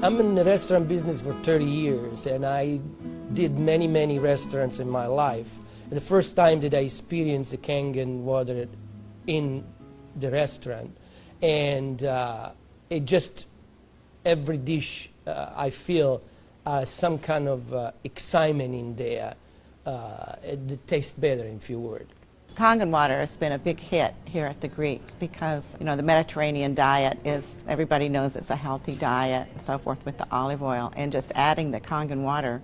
I'm in the restaurant business for 30 years, and I did many restaurants in my life. The first time that I experienced the Kangen water in the restaurant, and it just, every dish I feel some kind of excitement in there. It tastes better, in few words. Kangen water has been a big hit here at the Greek because, you know, the Mediterranean diet is, everybody knows it's a healthy diet and so forth with the olive oil, and just adding the Kangen water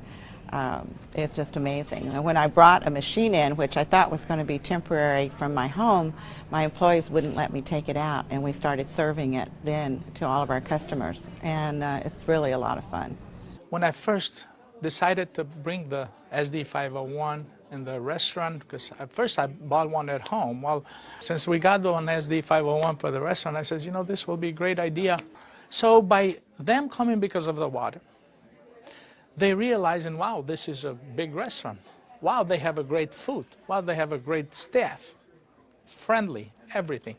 is just amazing. And when I brought a machine in, which I thought was going to be temporary from my home, my employees wouldn't let me take it out, and we started serving it then to all of our customers, and it's really a lot of fun. When I first decided to bring the SD501 in the restaurant, because at first I bought one at home. Well, since we got one SD501 for the restaurant, I said, you know, this will be a great idea. So by them coming because of the water, they realizing, wow, this is a big restaurant. Wow, they have a great food. Wow, they have a great staff. Friendly, everything.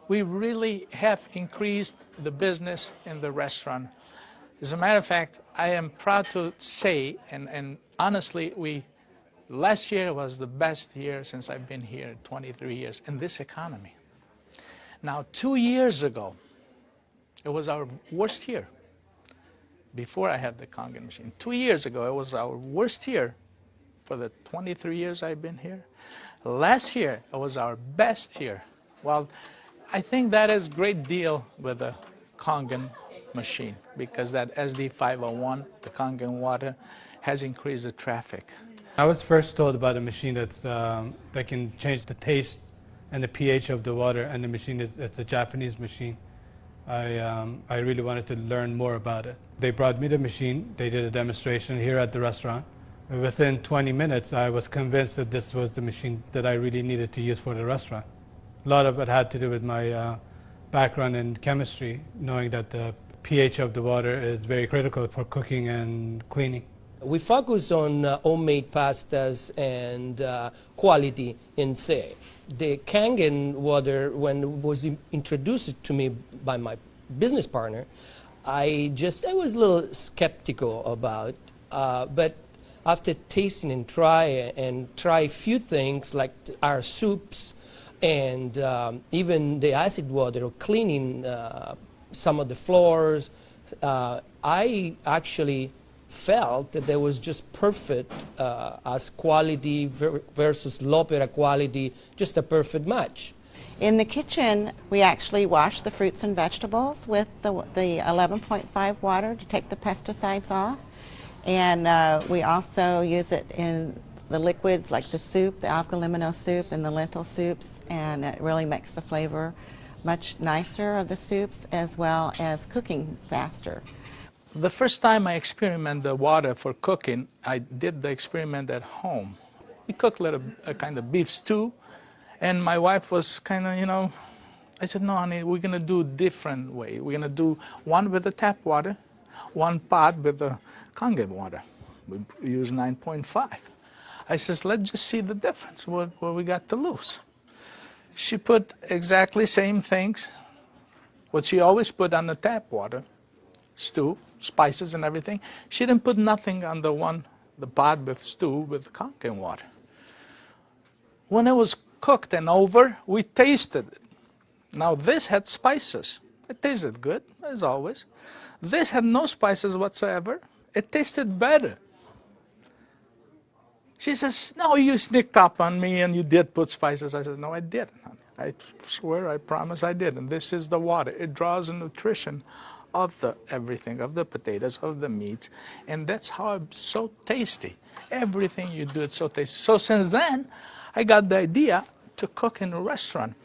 We really have increased the business in the restaurant. As a matter of fact, I am proud to say, and honestly, last year was the best year since I've been here, 23 years, in this economy. Now, 2 years ago, it was our worst year, before I had the Kangen machine. 2 years ago, it was our worst year for the 23 years I've been here. Last year, it was our best year. Well, I think that is a great deal with the Kangen machine, because that SD501, the Kangen water, has increased the traffic. I was first told about a machine that can change the taste and the pH of the water, and the machine it's a Japanese machine. I really wanted to learn more about it. They brought me the machine, they did a demonstration here at the restaurant. Within 20 minutes, I was convinced that this was the machine that I really needed to use for the restaurant. A lot of it had to do with my background in chemistry, knowing that the pH of the water is very critical for cooking and cleaning. We focus on homemade pastas and quality in say. The Kangen water, when it was introduced to me by my business partner, I was a little skeptical about, but after tasting and try a few things like our soups and even the acid water or cleaning some of the floors, I actually felt that there was just perfect as quality versus low-opera quality, just a perfect match. In the kitchen, we actually wash the fruits and vegetables with the 11.5 water to take the pesticides off. And we also use it in the liquids like the soup, the alkalimino soup and the lentil soups, and it really makes the flavor much nicer of the soups, as well as cooking faster. The first time I experimented the water for cooking, I did the experiment at home. We cooked a kind of beef stew, and my wife was kind of, you know, I said, no, honey, we're going to do a different way. We're going to do one with the tap water, one pot with the Kangen water. We use 9.5. I says, let's just see the difference, what we got to lose. She put exactly same things, what she always put on the tap water, stew, spices and everything. She didn't put nothing on the pot with stew with Kangen water. When it was cooked and over, we tasted it. Now this had spices. It tasted good, as always. This had no spices whatsoever. It tasted better. She says, no, you sneaked up on me and you did put spices. I said, no, I didn't. I swear, I promise I did. And this is the water. It draws the nutrition of the everything, of the potatoes, of the meats. And that's how it's so tasty. Everything you do, it's so tasty. So since then, I got the idea to cook in a restaurant.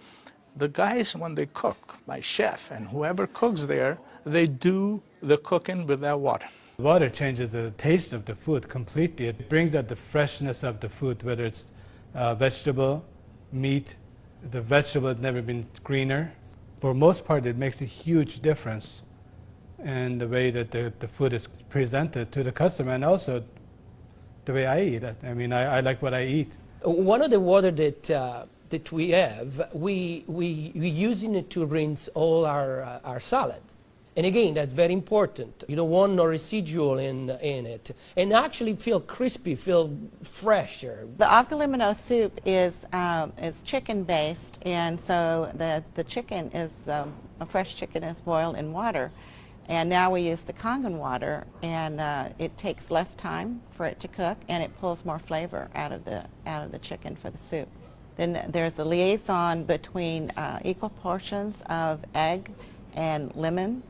The guys, when they cook, my chef and whoever cooks there, they do the cooking with that water. Water changes the taste of the food completely. It brings out the freshness of the food, whether it's vegetable, meat. The vegetable has never been greener. For most part, it makes a huge difference in the way that the food is presented to the customer, and also the way I eat it. I mean, I like what I eat. One of the water that we have, we using it to rinse all our salad. And again, that's very important. You don't want no residual in it. And actually feel crispy, feel fresher. The avgalimino soup is chicken-based, and so the chicken is, a fresh chicken is boiled in water. And now we use the Kangen water, and it takes less time for it to cook, and it pulls more flavor out of the chicken for the soup. Then there's a liaison between equal portions of egg and lemon,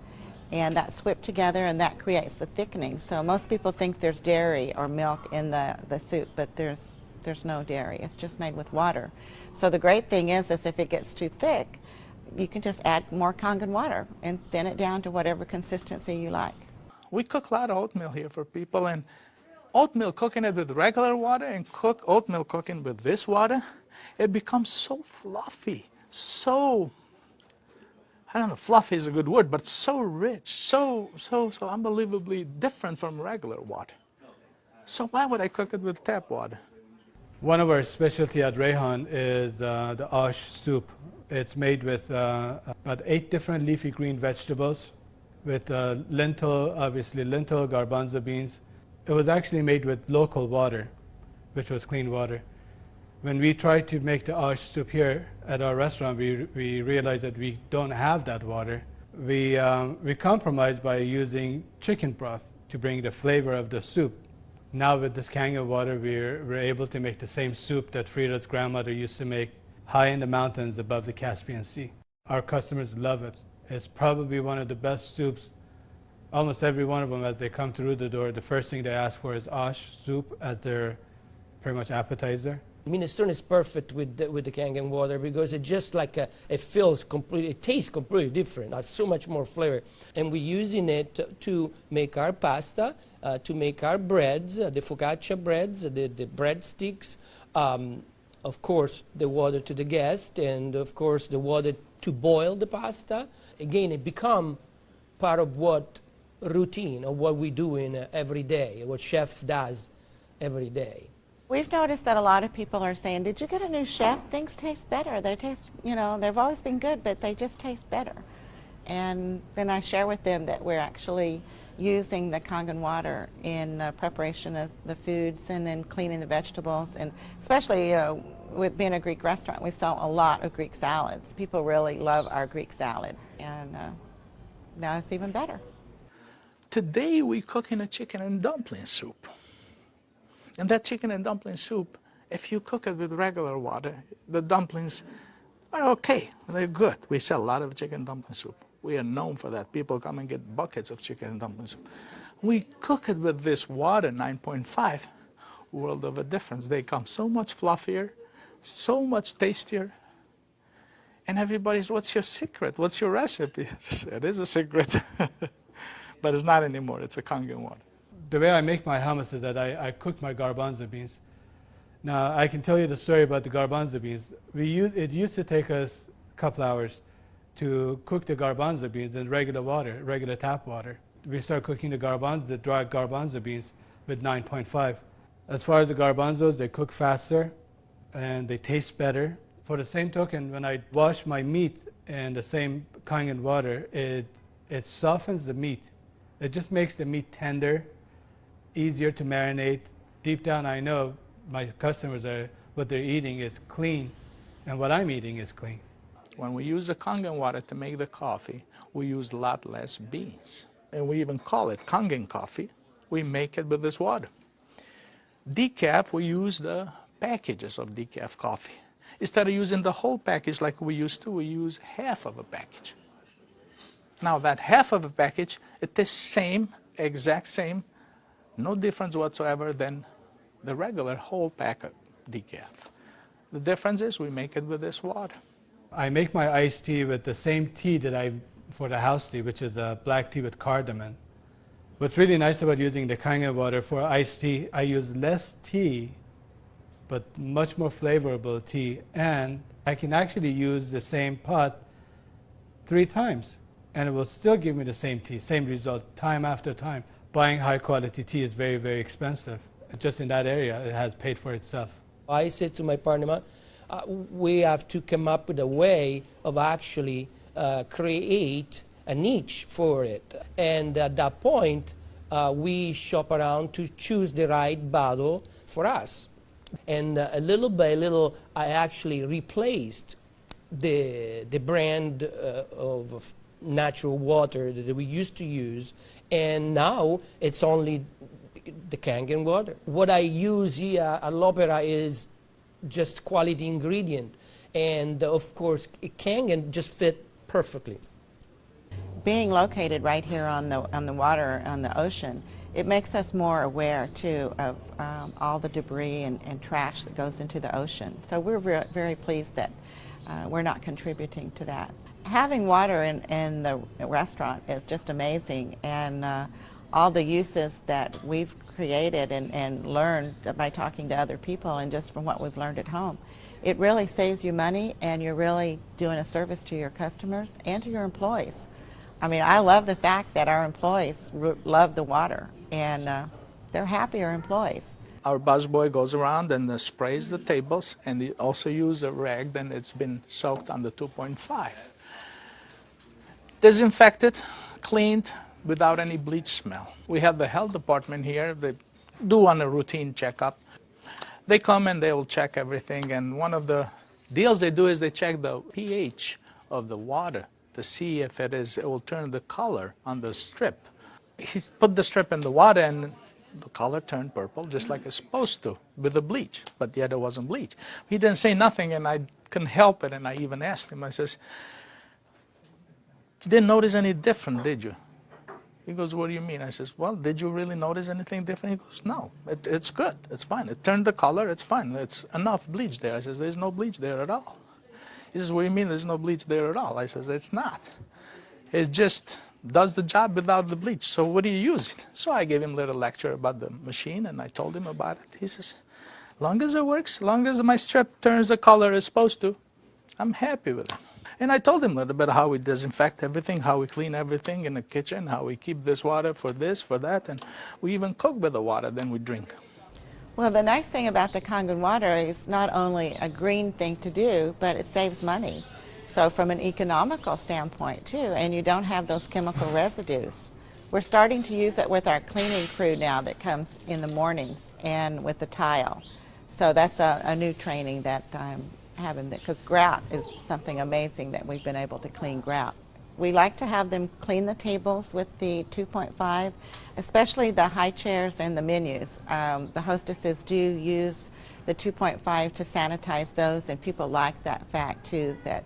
and that's whipped together, and that creates the thickening. So most people think there's dairy or milk in the soup, but there's no dairy. It's just made with water. So the great thing is if it gets too thick, you can just add more Kangen water and thin it down to whatever consistency you like. We cook a lot of oatmeal here for people, and oatmeal, cooking it with regular water and oatmeal cooking with this water, it becomes so fluffy, so, I don't know, fluffy is a good word, but so rich, so unbelievably different from regular water. So why would I cook it with tap water? One of our specialty at Rehan is the ash soup. It's made with about 8 different leafy green vegetables with lentil, obviously lentil, garbanzo beans. It was actually made with local water, which was clean water. When we tried to make the ash soup here at our restaurant, we realized that we don't have that water. We compromised by using chicken broth to bring the flavor of the soup. Now with this Kangen water, we're able to make the same soup that Frida's grandmother used to make high in the mountains above the Caspian Sea. Our customers love it. It's probably one of the best soups. Almost every one of them, as they come through the door, the first thing they ask for is ash soup as their pretty much appetizer. Minestrone is perfect with the Kangen water because it just like it feels completely, it tastes completely different. It has so much more flavor. And we're using it to make our pasta, to make our breads, the focaccia breads, the breadsticks, of course, the water to the guest, and of course, the water to boil the pasta. Again, it become part of what routine of what we do in every day, what chef does every day. We've noticed that a lot of people are saying, did you get a new chef? Things taste better. They taste, they've always been good, but they just taste better. And then I share with them that we're actually using the Kangen water in preparation of the foods and in cleaning the vegetables. And especially, with being a Greek restaurant, we sell a lot of Greek salads. People really love our Greek salad. And now it's even better. Today we're cooking a chicken and dumpling soup. And that chicken and dumpling soup, if you cook it with regular water, the dumplings are okay. They're good. We sell a lot of chicken and dumpling soup. We are known for that. People come and get buckets of chicken and dumpling soup. We cook it with this water, 9.5, world of a difference. They come so much fluffier, so much tastier. And everybody's, what's your secret? What's your recipe? It is a secret. But it's not anymore. It's a Kangen water. The way I make my hummus is that I cook my garbanzo beans. Now, I can tell you the story about the garbanzo beans. It used to take us a couple hours to cook the garbanzo beans in regular water, regular tap water. We start cooking the dry garbanzo beans with 9.5. As far as the garbanzos, they cook faster and they taste better. For the same token, when I wash my meat in the same Kangen water, it softens the meat. It just makes the meat tender, easier to marinate. Deep down, I know my customers what they're eating is clean, and what I'm eating is clean. When we use the Kangen water to make the coffee, we use a lot less beans. And we even call it Kangen coffee. We make it with this water. Decaf, we use the packages of decaf coffee. Instead of using the whole package like we used to, we use half of a package. Now that half of a package, it is same, exact same, no difference whatsoever than the regular whole pack of decaf. The difference is we make it with this water. I make my iced tea with the same tea that for the house tea, which is a black tea with cardamom. What's really nice about using the Kangen water for iced tea, I use less tea, but much more flavorful tea, and I can actually use the same pot 3 times, and it will still give me the same tea, same result, time after time. Buying high quality tea is very, very expensive. Just in that area, it has paid for itself. I said to my partner, we have to come up with a way of actually create a niche for it. And at that point, we shop around to choose the right bottle for us. And little by little, I actually replaced the brand of natural water that we used to use, and now it's only the Kangen water. What I use here at L'Opera is just quality ingredient, and of course Kangen just fit perfectly. Being located right here on the water, on the ocean, it makes us more aware too of all the debris and trash that goes into the ocean. So we're very pleased that we're not contributing to that. Having water in the restaurant is just amazing, and all the uses that we've created and learned by talking to other people and just from what we've learned at home, it really saves you money, and you're really doing a service to your customers and to your employees. I mean, I love the fact that our employees love the water, and they're happier employees. Our busboy goes around and sprays the tables, and he also uses a rag, then it's been soaked on the 2.5. Disinfected, cleaned, without any bleach smell. We have the health department here. They do on a routine checkup. They come and they will check everything, and one of the deals they do is they check the pH of the water to see if it will turn the color on the strip. He put the strip in the water, and the color turned purple, just like it's supposed to, with the bleach, but yet it wasn't bleach. He didn't say nothing, and I couldn't help it, and I even asked him, I says, "You didn't notice any different, did you?" He goes, "What do you mean?" I says, "Well, did you really notice anything different?" He goes, "No, it's good, it's fine. It turned the color, it's fine. It's enough bleach there." I says, "There's no bleach there at all." He says, "What do you mean there's no bleach there at all?" I says, "It's not. It just does the job without the bleach. So what do you use it?" So I gave him a little lecture about the machine, and I told him about it. He says, "Long as it works, long as my strip turns the color it's supposed to, I'm happy with it." And I told him a little bit how we disinfect everything, how we clean everything in the kitchen, how we keep this water for this, for that, and we even cook with the water, then we drink. Well, the nice thing about the Kangen water is not only a green thing to do, but it saves money. So from an economical standpoint too, and you don't have those chemical residues. We're starting to use it with our cleaning crew now that comes in the mornings and with the tile. So that's a new training that I'm having, because grout is something amazing that we've been able to clean grout. We like to have them clean the tables with the 2.5, especially the high chairs and the menus. The hostesses do use the 2.5 to sanitize those, and people like that fact too, that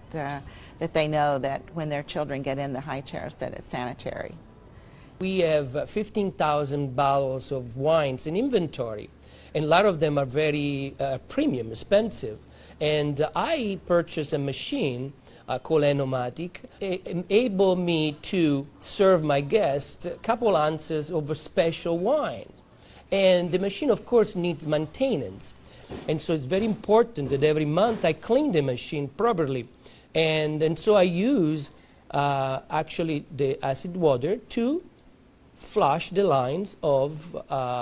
they know that when their children get in the high chairs that it's sanitary. We have 15,000 bottles of wines in inventory, and a lot of them are very premium, expensive. And I purchased a machine called Enomatic, able me to serve my guests a couple ounces of a special wine. And the machine, of course, needs maintenance. And so it's very important that every month I clean the machine properly. And so I use actually the acid water to flush the lines of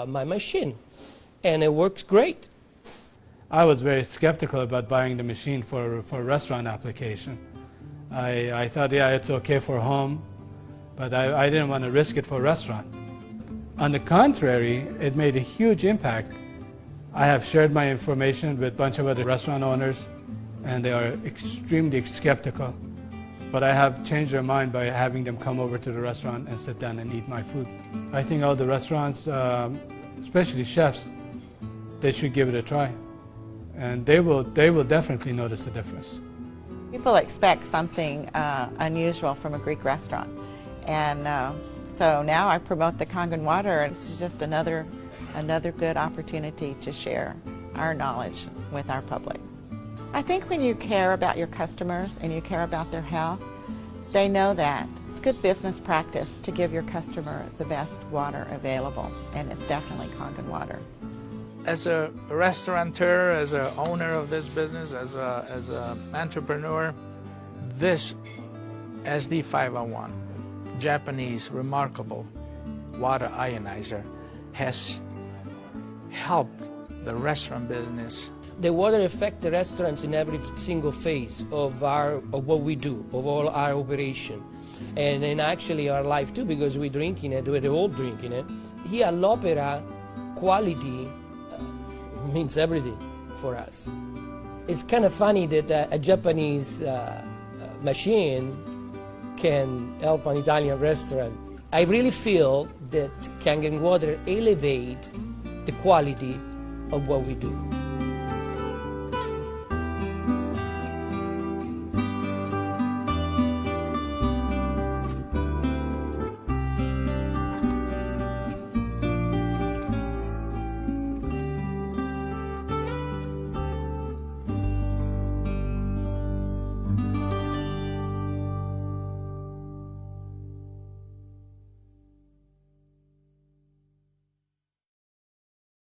my machine. And it works great. I was very skeptical about buying the machine for restaurant application. I thought, yeah, it's okay for home, but I didn't want to risk it for restaurant. On the contrary, it made a huge impact. I have shared my information with a bunch of other restaurant owners, and they are extremely skeptical. But I have changed their mind by having them come over to the restaurant and sit down and eat my food. I think all the restaurants, especially chefs, they should give it a try. And they will definitely notice the difference. People expect something unusual from a Greek restaurant. And so now I promote the Kangen water, and it's just another good opportunity to share our knowledge with our public. I think when you care about your customers and you care about their health, they know that. It's good business practice to give your customer the best water available, and it's definitely Kangen water. As a restaurateur, as an owner of this business, as an entrepreneur, this SD501, Japanese remarkable water ionizer, has helped the restaurant business. The water affects the restaurants in every single phase of what we do, of all our operation. and actually our life too, because we're drinking it, we're all drinking it. Here all'opera, quality means everything for us. It's kind of funny that a Japanese machine can help an Italian restaurant. I really feel that Kangen water elevate the quality of what we do.